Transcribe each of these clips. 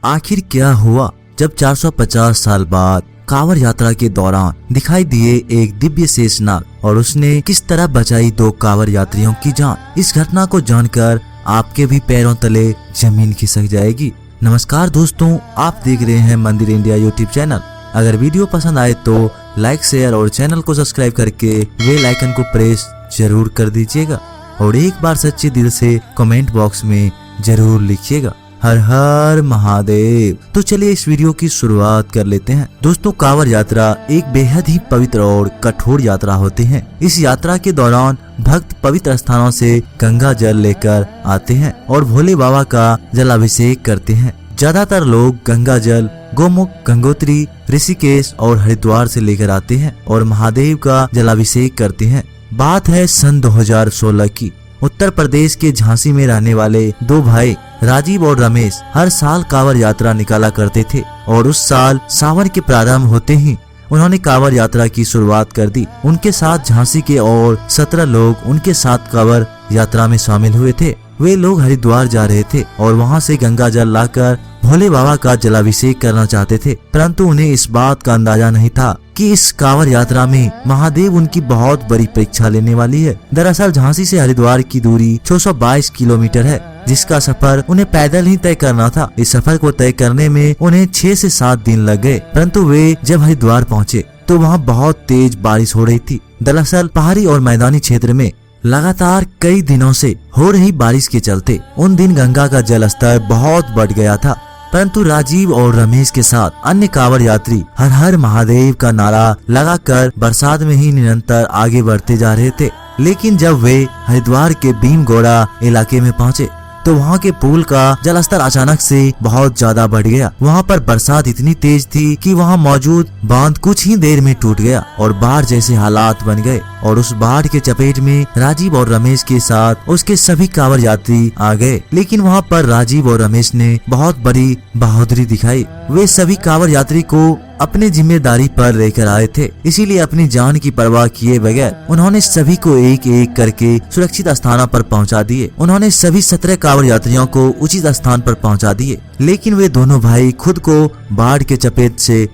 आखिर क्या हुआ जब 450 साल बाद कांवड़ यात्रा के दौरान दिखाई दिए एक दिव्य शेषनाग और उसने किस तरह बचाई 2 कांवड़ यात्रियों की जान। इस घटना को जानकर आपके भी पैरों तले जमीन खिसक जाएगी। नमस्कार दोस्तों, आप देख रहे हैं मंदिर इंडिया यूट्यूब चैनल। अगर वीडियो पसंद आए तो लाइक, शेयर और चैनल को सब्सक्राइब करके बेल आइकन को प्रेस जरूर कर दीजिएगा और एक बार सच्चे दिल से कमेंट बॉक्स में जरूर लिखिएगा हर हर महादेव। तो चलिए इस वीडियो की शुरुआत कर लेते हैं। दोस्तों, कांवड़ यात्रा एक बेहद ही पवित्र और कठोर यात्रा होती है। इस यात्रा के दौरान भक्त पवित्र स्थानों से गंगा जल लेकर आते हैं और भोले बाबा का जलाभिषेक करते हैं। ज्यादातर लोग गंगा जल गोमुख, गंगोत्री, ऋषिकेश और हरिद्वार से लेकर आते हैं और महादेव का जलाभिषेक करते हैं। बात है सन 2016 की। उत्तर प्रदेश के झांसी में रहने वाले 2 भाई राजीव और रमेश हर साल कांवड़ यात्रा निकाला करते थे और उस साल सावन के प्रारंभ होते ही उन्होंने कांवड़ यात्रा की शुरुआत कर दी। उनके साथ झांसी के और 17 लोग उनके साथ कांवड़ यात्रा में शामिल हुए थे। वे लोग हरिद्वार जा रहे थे और वहां से गंगा जल लाकर भोले बाबा का जलाभिषेक करना चाहते थे, परंतु उन्हें इस बात का अंदाजा नहीं था कि इस कांवड़ यात्रा में महादेव उनकी बहुत बड़ी परीक्षा लेने वाली है। दरअसल झांसी से हरिद्वार की दूरी 622 किलोमीटर है, जिसका सफर उन्हें पैदल ही तय करना था। इस सफर को तय करने में उन्हें 6 से 7 दिन लग गए, परंतु वे जब हरिद्वार पहुँचे तो वहाँ बहुत तेज बारिश हो रही थी। दरअसल पहाड़ी और मैदानी क्षेत्र में लगातार कई दिनों से हो रही बारिश के चलते उन दिन गंगा का जल स्तर बहुत बढ़ गया था। परंतु राजीव और रमेश के साथ अन्य कांवड़ यात्री हर हर महादेव का नारा लगाकर बरसात में ही निरंतर आगे बढ़ते जा रहे थे। लेकिन जब वे हरिद्वार के भीमगोड़ा इलाके में पहुंचे तो वहाँ के पुल का जलस्तर अचानक से बहुत ज्यादा बढ़ गया। वहाँ पर बरसात इतनी तेज थी कि वहाँ मौजूद बांध कुछ ही देर में टूट गया और बाढ़ जैसे हालात बन गए और उस बाढ़ के चपेट में राजीव और रमेश के साथ उसके सभी कांवड़ यात्री आ गए। लेकिन वहाँ पर राजीव और रमेश ने बहुत बड़ी बहादुरी दिखाई। वे सभी कांवड़ यात्री को अपने जिम्मेदारी पर लेकर आए थे, इसीलिए अपनी जान की परवाह किए बगैर उन्होंने सभी को एक एक करके सुरक्षित स्थानों पर पहुंचा दिए। उन्होंने सभी 17 कांवड़ यात्रियों को उचित स्थान पर पहुंचा दिए, लेकिन वे दोनों भाई खुद को बाढ़ के चपेट से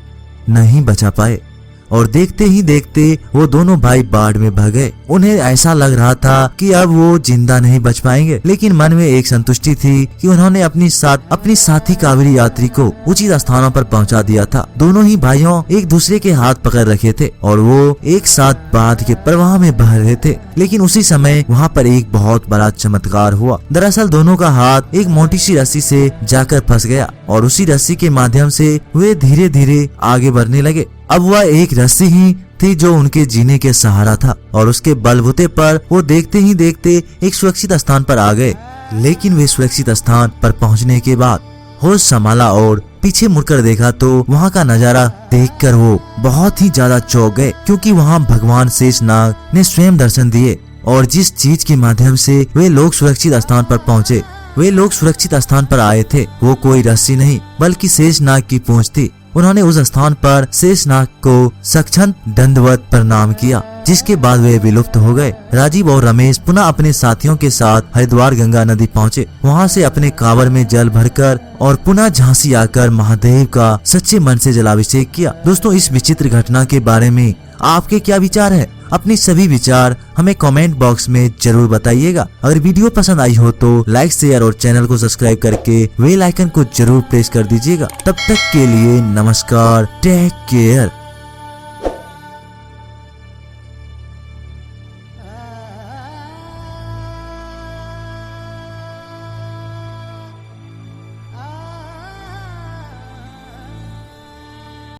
नहीं बचा पाए और देखते ही देखते वो दोनों भाई बाढ़ में बह गए। उन्हें ऐसा लग रहा था कि अब वो जिंदा नहीं बच पाएंगे, लेकिन मन में एक संतुष्टि थी कि उन्होंने अपनी साथी कांवड़ी यात्री को उचित स्थानों पर पहुंचा दिया था। दोनों ही भाइयों एक दूसरे के हाथ पकड़ रखे थे और वो एक साथ बाढ़ के प्रवाह में बह रहे थे। लेकिन उसी समय वहाँ पर एक बहुत बड़ा चमत्कार हुआ। दरअसल दोनों का हाथ एक मोटी सी रस्सी से जाकर फंस गया और उसी रस्सी के माध्यम से वे धीरे धीरे आगे बढ़ने लगे। अब वह एक रस्सी ही थी जो उनके जीने के सहारा था और उसके बलबूते पर वो देखते ही देखते एक सुरक्षित स्थान पर आ गए। लेकिन वे सुरक्षित स्थान पर पहुंचने के बाद होश संभाला और पीछे मुड़कर देखा तो वहाँ का नजारा देखकर वो बहुत ही ज्यादा चौंक गए, क्योंकि वहाँ भगवान शेषनाग ने स्वयं दर्शन दिए और जिस चीज के माध्यम से वे लोग सुरक्षित स्थान पर पहुँचे, वे लोग सुरक्षित स्थान पर आए थे, वो कोई रस्सी नहीं बल्कि शेषनाग की पूंछ थी। उन्होंने उस स्थान पर शेषनाग को सक्षंत दंडवत प्रणाम किया, जिसके बाद वे विलुप्त हो गए। राजीव और रमेश पुनः अपने साथियों के साथ हरिद्वार गंगा नदी पहुँचे। वहाँ से अपने कांवड़ में जल भरकर और पुनः झांसी आकर महादेव का सच्चे मन से जलाभिषेक किया। दोस्तों, इस विचित्र घटना के बारे में आपके क्या विचार है? अपनी सभी विचार हमें कमेंट बॉक्स में जरूर बताइएगा। अगर वीडियो पसंद आई हो तो लाइक, शेयर और चैनल को सब्सक्राइब करके बेल आइकन को जरूर प्रेस कर दीजिएगा। तब तक के लिए नमस्कार, टेक केयर।